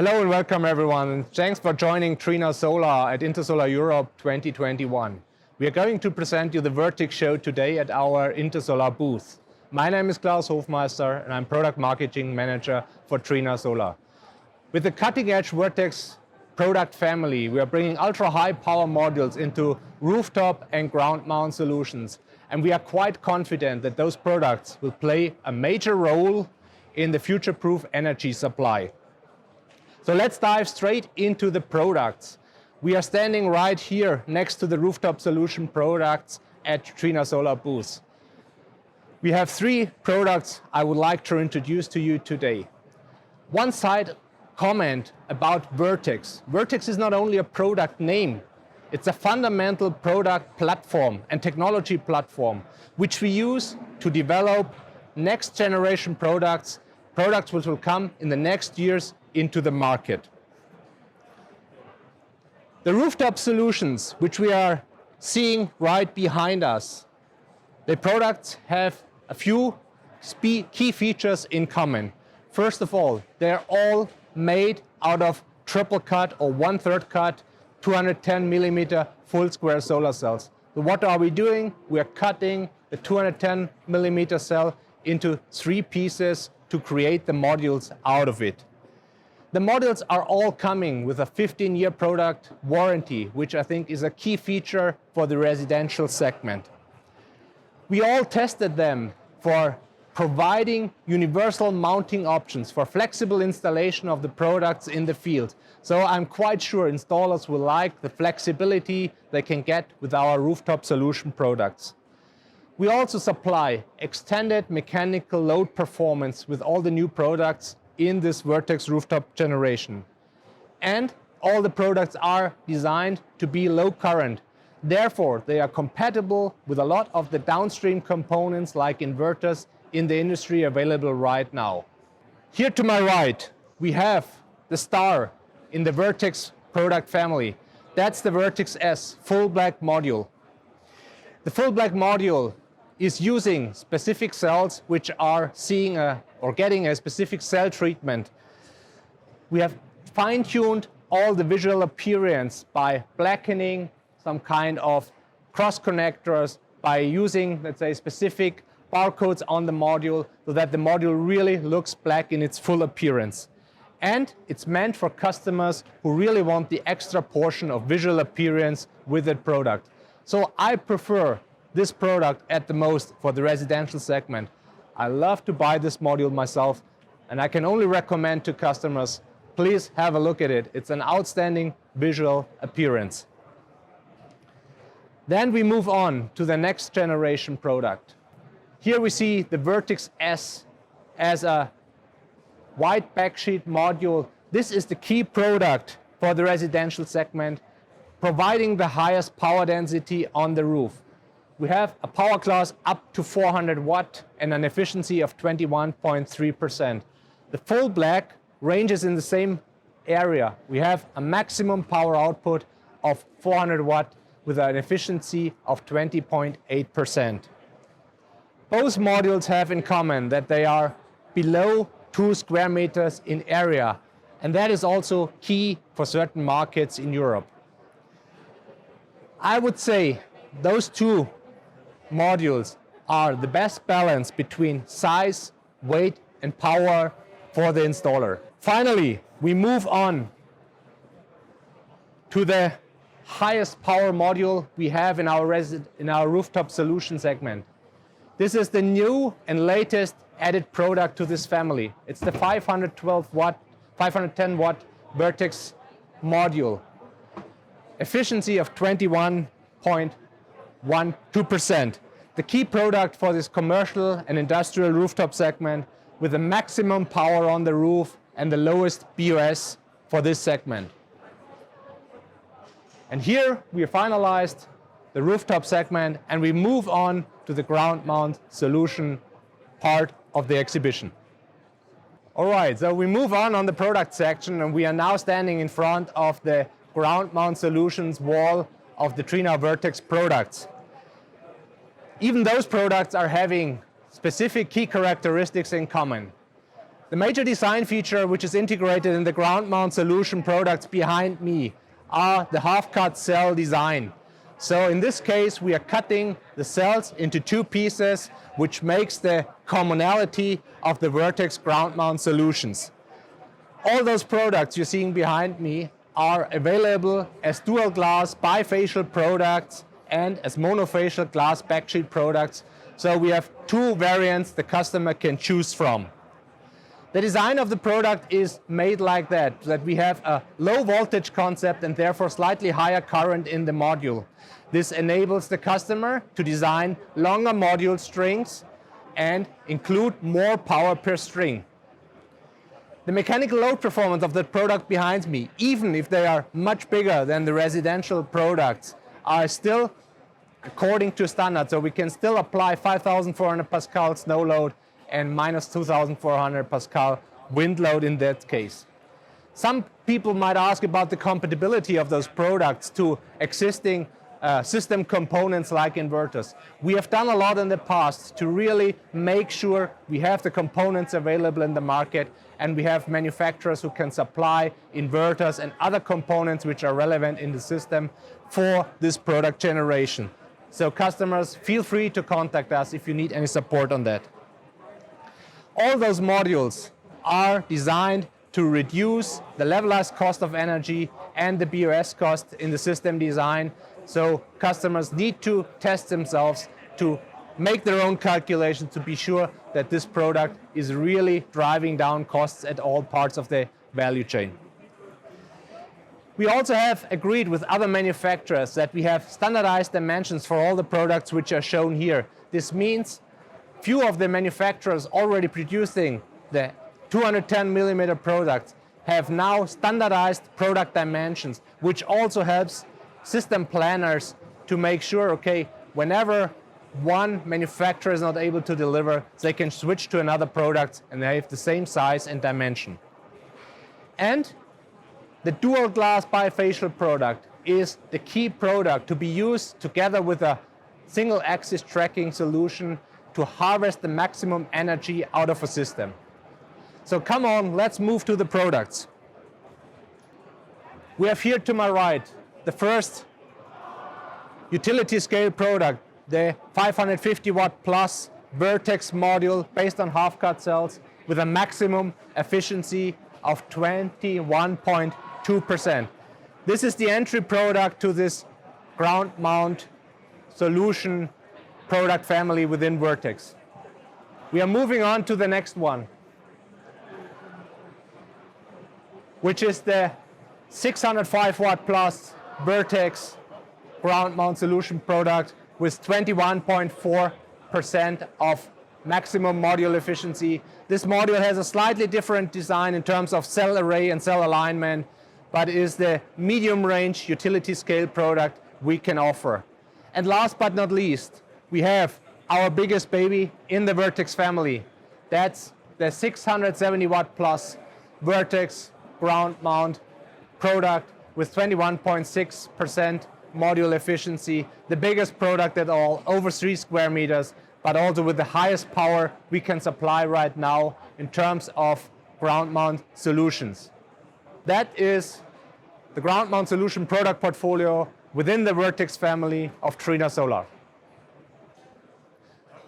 Hello and welcome everyone. Thanks for joining Trina Solar at Intersolar Europe 2021. We are going to present you the Vertex show today at our Intersolar booth. My name is Klaus Hofmeister and I'm Product Marketing Manager for Trina Solar. With the cutting-edge Vertex product family, we are bringing ultra-high power modules into rooftop and ground mount solutions. And we are quite confident that those products will play a major role in the future-proof energy supply. So let's dive straight into the products. We are standing right here next to the rooftop solution products at Trina Solar booth. We have three products I would like to introduce to you today. One side comment about Vertex. Vertex is not only a product name, it's a fundamental product platform and technology platform which we use to develop next generation products which will come in the next years into the market. The rooftop solutions which we are seeing right behind us, the products have a few key features in common. First of all, they're all made out of triple cut or 1/3 cut 210 millimeter full square solar cells. So what are we doing? We are cutting the 210 millimeter cell into 3 pieces to create the modules out of it. The modules are all coming with a 15-year product warranty, which I think is a key feature for the residential segment. We all tested them for providing universal mounting options for flexible installation of the products in the field. So I'm quite sure installers will like the flexibility they can get with our rooftop solution products. We also supply extended mechanical load performance with all the new products in this Vertex rooftop generation. And all the products are designed to be low current. Therefore, they are compatible with a lot of the downstream components like inverters in the industry available right now. Here to my right, we have the star in the Vertex product family. That's the Vertex S full black module. The full black module is using specific cells which are seeing or getting a specific cell treatment. We have fine-tuned all the visual appearance by blackening some kind of cross connectors, by using, let's say, specific barcodes on the module so that the module really looks black in its full appearance. And it's meant for customers who really want the extra portion of visual appearance with that product. So I prefer this product at the most for the residential segment. I love to buy this module myself, and I can only recommend to customers, please have a look at it. It's an outstanding visual appearance. Then we move on to the next generation product. Here we see the Vertex S as a white backsheet module. This is the key product for the residential segment, providing the highest power density on the roof. We have a power class up to 400 watt and an efficiency of 21.3%. The full black ranges in the same area. We have a maximum power output of 400 watt with an efficiency of 20.8%. Both modules have in common that they are below 2 square meters in area, and that is also key for certain markets in Europe. I would say those two modules are the best balance between size, weight, and power for the installer. Finally, we move on to the highest power module we have in our rooftop solution segment. This is the new and latest added product to this family. It's the 510 watt Vertex module. Efficiency of 21.12%. The key product for this commercial and industrial rooftop segment with the maximum power on the roof and the lowest BOS for this segment. And here we have finalized the rooftop segment and we move on to the ground mount solution part of the exhibition. All right, so we move on the product section and we are now standing in front of the ground mount solutions wall of the Trina Vertex products. Even those products are having specific key characteristics in common. The major design feature which is integrated in the ground mount solution products behind me are the half-cut cell design. So in this case, we are cutting the cells into two pieces, which makes the commonality of the Vertex ground mount solutions. All those products you're seeing behind me are available as dual glass bifacial products and as monofacial glass backsheet products. So we have two variants the customer can choose from. The design of the product is made like that we have a low voltage concept and therefore slightly higher current in the module. This enables the customer to design longer module strings and include more power per string. The mechanical load performance of the product behind me, even if they are much bigger than the residential products, are still according to standard. So we can still apply 5,400 Pascal snow load and minus 2,400 Pascal wind load in that case. Some people might ask about the compatibility of those products to existing system components like inverters. We have done a lot in the past to really make sure we have the components available in the market and we have manufacturers who can supply inverters and other components which are relevant in the system for this product generation. So customers, feel free to contact us if you need any support on that. All those modules are designed to reduce the levelized cost of energy and the BOS cost in the system design. So customers need to test themselves to make their own calculations to be sure that this product is really driving down costs at all parts of the value chain. We also have agreed with other manufacturers that we have standardized dimensions for all the products which are shown here. This means few of the manufacturers already producing the 210 millimeter products have now standardized product dimensions, which also helps system planners to make sure, okay, whenever one manufacturer is not able to deliver, they can switch to another product and they have the same size and dimension. And the dual glass bifacial product is the key product to be used together with a single axis tracking solution to harvest the maximum energy out of a system. So come on, let's move to the products. We have here to my right the first utility scale product, the 550 watt plus Vertex module based on half-cut cells with a maximum efficiency of 21.2%. This is the entry product to this ground mount solution product family within Vertex. We are moving on to the next one, which is the 605 watt plus Vertex ground mount solution product with 21.4% of maximum module efficiency. This module has a slightly different design in terms of cell array and cell alignment, but is the medium range utility scale product we can offer. And last but not least, we have our biggest baby in the Vertex family. That's the 670 watt plus Vertex ground mount product with 21.6% module efficiency, the biggest product at all, over 3 square meters, but also with the highest power we can supply right now in terms of ground mount solutions. That is the ground mount solution product portfolio within the Vertex family of Trina Solar.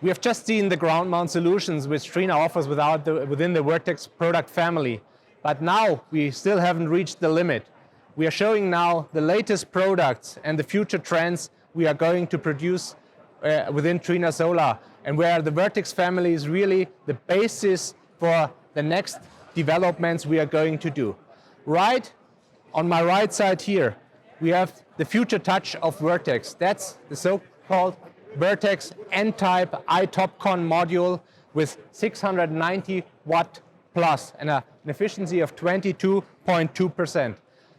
We have just seen the ground mount solutions which Trina offers within the Vertex product family, but now we still haven't reached the limit. We are showing now the latest products and the future trends we are going to produce within Trina Solar, and where the Vertex family is really the basis for the next developments we are going to do. Right on my right side here, we have the future touch of Vertex. That's the so-called Vertex N-type Itopcon module with 690 watt plus and an efficiency of 22.2%.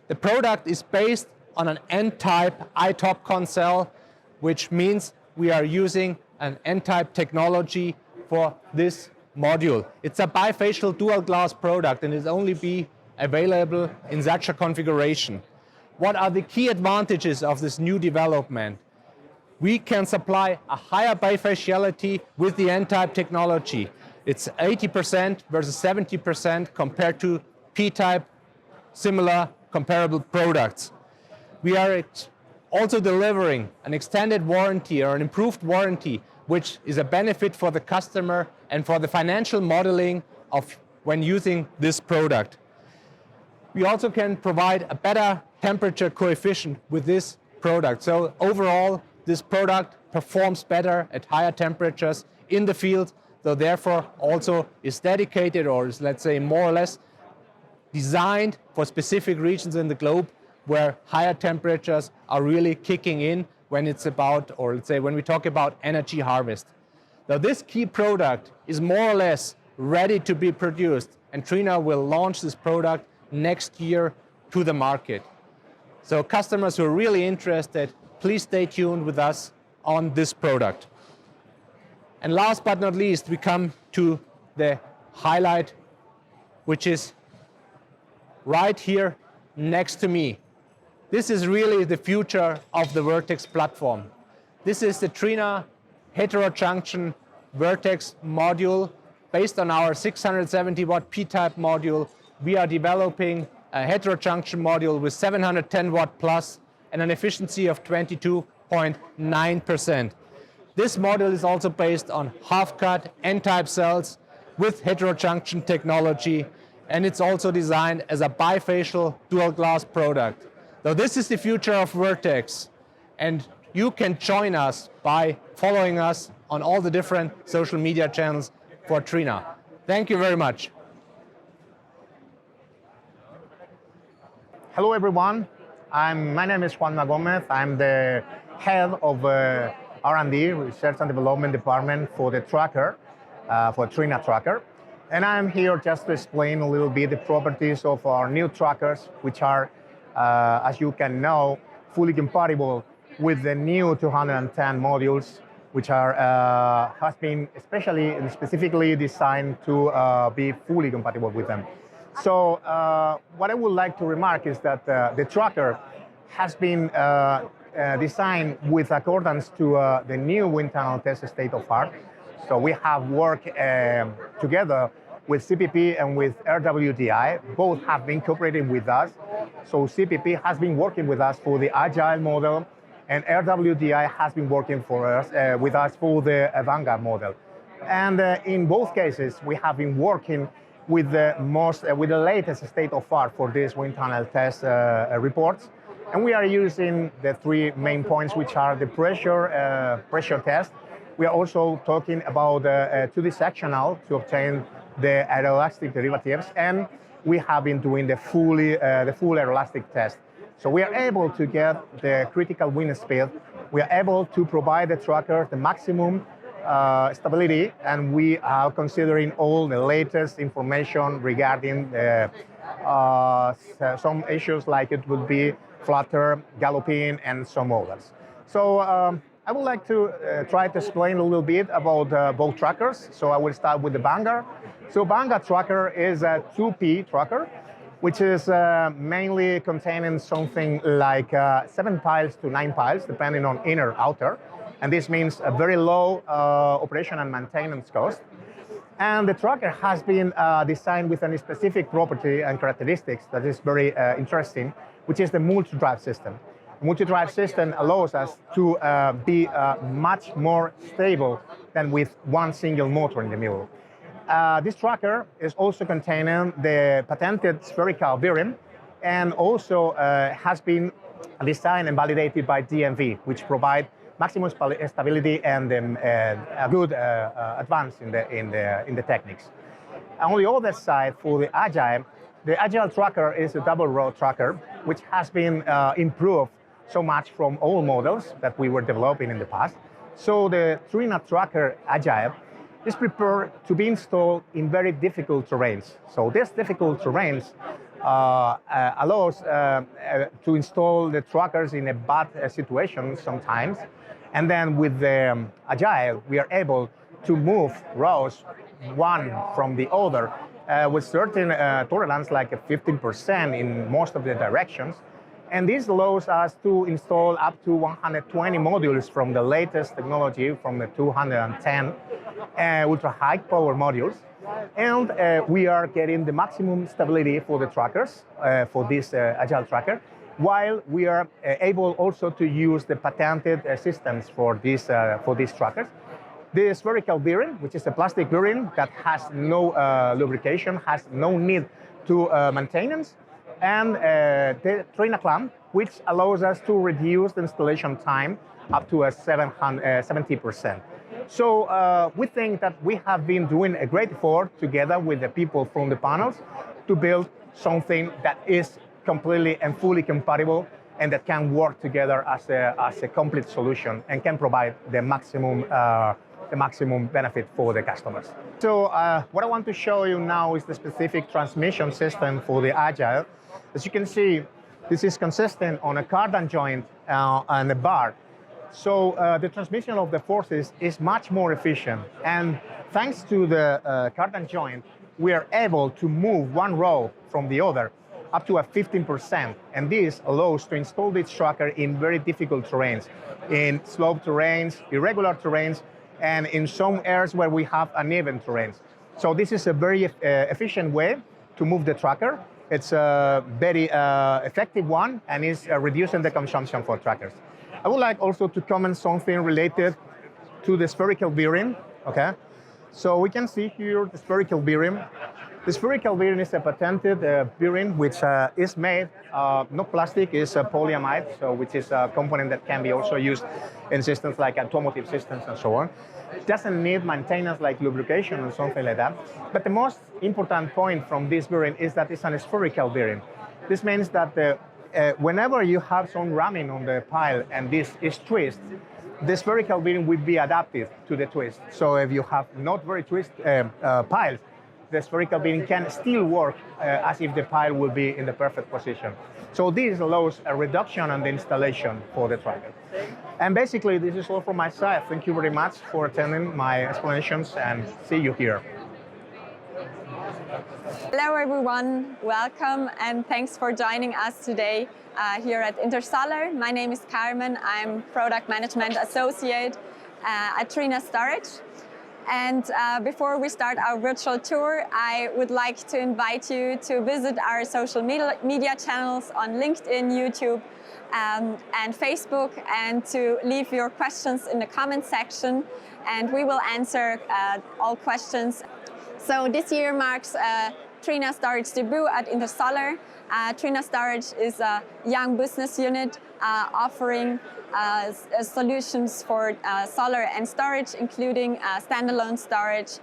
The product is based on an N-type Itopcon cell, which means we are using an N-type technology for this module. It's a bifacial dual glass product and is only be available in such a configuration. What are the key advantages of this new development? We can supply a higher bifaciality with the N-type technology. It's 80% versus 70% compared to P-type, similar comparable products. We are also delivering an extended warranty or an improved warranty, which is a benefit for the customer and for the financial modeling of when using this product. We also can provide a better temperature coefficient with this product. So overall, this product performs better at higher temperatures in the field, so therefore also is dedicated, or is, let's say, more or less designed for specific regions in the globe where higher temperatures are really kicking in when it's about, or let's say when we talk about energy harvest. Now this key product is more or less ready to be produced, and Trina will launch this product next year to the market. So customers who are really interested, please stay tuned with us on this product. And last but not least, we come to the highlight, which is right here next to me. This is really the future of the Vertex platform. This is the Trina Heterojunction Vertex module. Based on our 670 watt P-type module, we are developing a heterojunction module with 710 watt plus and an efficiency of 22.9%. This model is also based on half-cut N-type cells with heterojunction technology, and it's also designed as a bifacial dual glass product. So this is the future of Vertex, and you can join us by following us on all the different social media channels for Trina. Thank you very much. Hello everyone, my name is Juan Gomez. I'm the head of R&D, Research and Development Department for the tracker, for Trina Tracker. And I'm here just to explain a little bit the properties of our new trackers, which are, as you can know, fully compatible with the new 210 modules, which are has been specifically designed to be fully compatible with them. So what I would like to remark is that the tracker has been designed with accordance to the new wind tunnel test state of art. So we have worked together with CPP and with RWDI. Both have been cooperating with us. So CPP has been working with us for the Agile model, and RWDI has been working with us for the Vanguard model. And in both cases, we have been working with the latest state of art for this wind tunnel test reports. And we are using the three main points, which are the pressure test. We are also talking about 2D sectional to obtain the aeroelastic derivatives, and we have been doing the full aeroelastic test. So we are able to get the critical wind speed. We are able to provide the tracker the maximum stability, and we are considering all the latest information regarding some issues like it would be flutter, galloping, and some others. So I would like to try to explain a little bit about both trackers. So I will start with the Vanguard. So Vanguard tracker is a 2P tracker, which is mainly containing something like 7 piles to 9 piles, depending on inner, outer. And this means a very low operation and maintenance cost. And the tracker has been designed with a specific property and characteristics that is very interesting, which is the multi-drive system. The multi-drive system allows us to be much more stable than with one single motor in the middle. This tracker is also containing the patented Spherical Bearing, and also has been designed and validated by DMV, which provide maximum stability and a good advance in the techniques. On the other side, for the Agile Tracker is a double row tracker, which has been improved so much from all models that we were developing in the past. So the Trina Tracker Agile is prepared to be installed in very difficult terrains. So these difficult terrains allows to install the trackers in a bad situation sometimes. And then with the Agile, we are able to move rows one from the other with certain tolerance, like 15% in most of the directions. And this allows us to install up to 120 modules from the latest technology, from the 210. ultra high power modules. And we are getting the maximum stability for the trackers, for this Agile Tracker, while we are able also to use the patented systems for these trackers. The spherical bearing, which is a plastic bearing that has no lubrication, has no need to maintenance, and the Trina clamp, which allows us to reduce the installation time up to 70%. So we think that we have been doing a great effort together with the people from the panels to build something that is completely and fully compatible and that can work together as a complete solution and can provide the maximum benefit for the customers. So what I want to show you now is the specific transmission system for the Agile. As you can see, this is consistent on a cardan joint and a bar. So the transmission of the forces is much more efficient. And thanks to the cardan joint, we are able to move one row from the other up to 15%. And this allows to install this tracker in very difficult terrains, in slope terrains, irregular terrains, and in some areas where we have uneven terrains. So this is a very efficient way to move the tracker. It's a very effective one and is reducing the consumption for trackers. I would like also to comment something related to the spherical bearing, okay? So we can see here the spherical bearing. The spherical bearing is a patented bearing which is made, not plastic, is polyamide, so which is a component that can be also used in systems like automotive systems and so on. It doesn't need maintenance like lubrication or something like that. But the most important point from this bearing is that it's a spherical bearing. This means that whenever you have some ramming on the pile and this is twist, the spherical bearing will be adapted to the twist. So if you have not very twist piles, the spherical bearing can still work as if the pile will be in the perfect position. So this allows a reduction on the installation for the tracker. And basically, this is all from my side. Thank you very much for attending my explanations and see you here. Hello everyone, welcome and thanks for joining us today here at Intersolar. My name is Carmen, I'm Product Management Associate at Trina Storage. And before we start our virtual tour, I would like to invite you to visit our social media channels on LinkedIn, YouTube and Facebook, and to leave your questions in the comment section, and we will answer all questions. So this year marks Trina Storage debut at Intersolar. Trina Storage is a young business unit offering solutions for solar and storage, including standalone storage,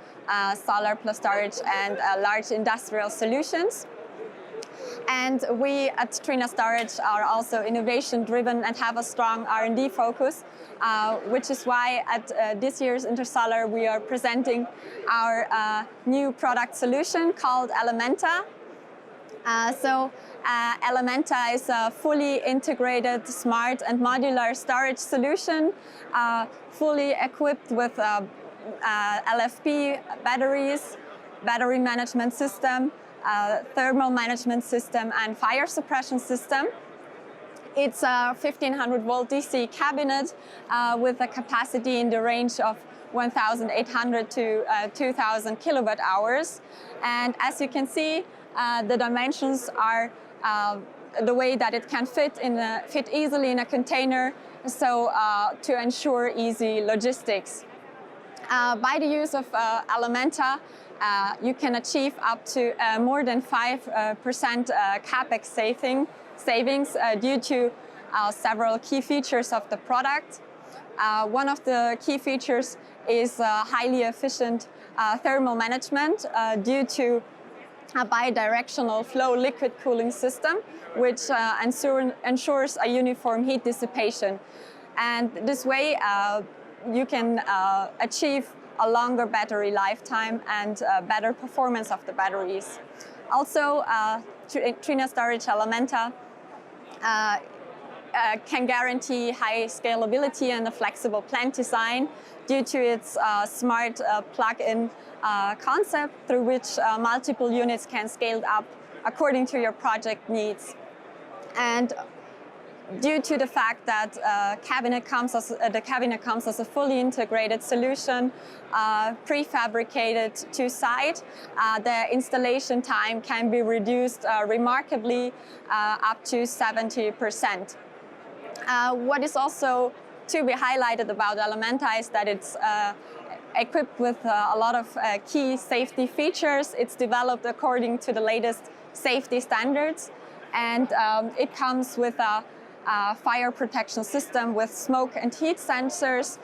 solar plus storage, and large industrial solutions. And we at Trina Storage are also innovation-driven and have a strong R&D focus, which is why at this year's Intersolar we are presenting our new product solution called Elementa. Elementa is a fully integrated, smart and modular storage solution, fully equipped with LFP batteries, battery management system, thermal management system and fire suppression system. It's a 1500 volt DC cabinet with a capacity in the range of 1,800 to 2,000 kilowatt hours. And as you can see, the dimensions are the way that it can fit easily in a container, so to ensure easy logistics. By the use of Elementa, you can achieve up to more than 5% capex savings due to several key features of the product. One of the key features is highly efficient thermal management due to a bidirectional flow liquid cooling system, which ensures a uniform heat dissipation. And this way you can achieve a longer battery lifetime and better performance of the batteries. Also, Trina Storage Elementa can guarantee high scalability and a flexible plant design due to its smart plug-in concept, through which multiple units can scale up according to your project needs. And due to the fact that the cabinet comes as a fully integrated solution, prefabricated to site, the installation time can be reduced remarkably up to 70%. What is also to be highlighted about Elementa is that it's equipped with a lot of key safety features. It's developed according to the latest safety standards, and it comes with a fire protection system with smoke and heat sensors,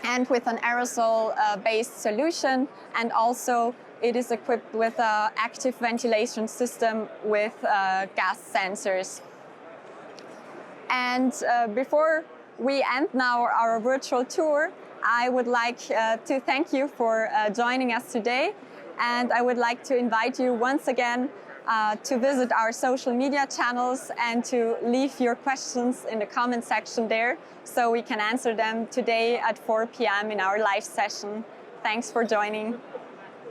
and with an aerosol-based solution, and also it is equipped with an active ventilation system with gas sensors. And before we end now our virtual tour, I would like to thank you for joining us today, and I would like to invite you once again to visit our social media channels and to leave your questions in the comment section there so we can answer them today at 4 p.m. in our live session. Thanks for joining.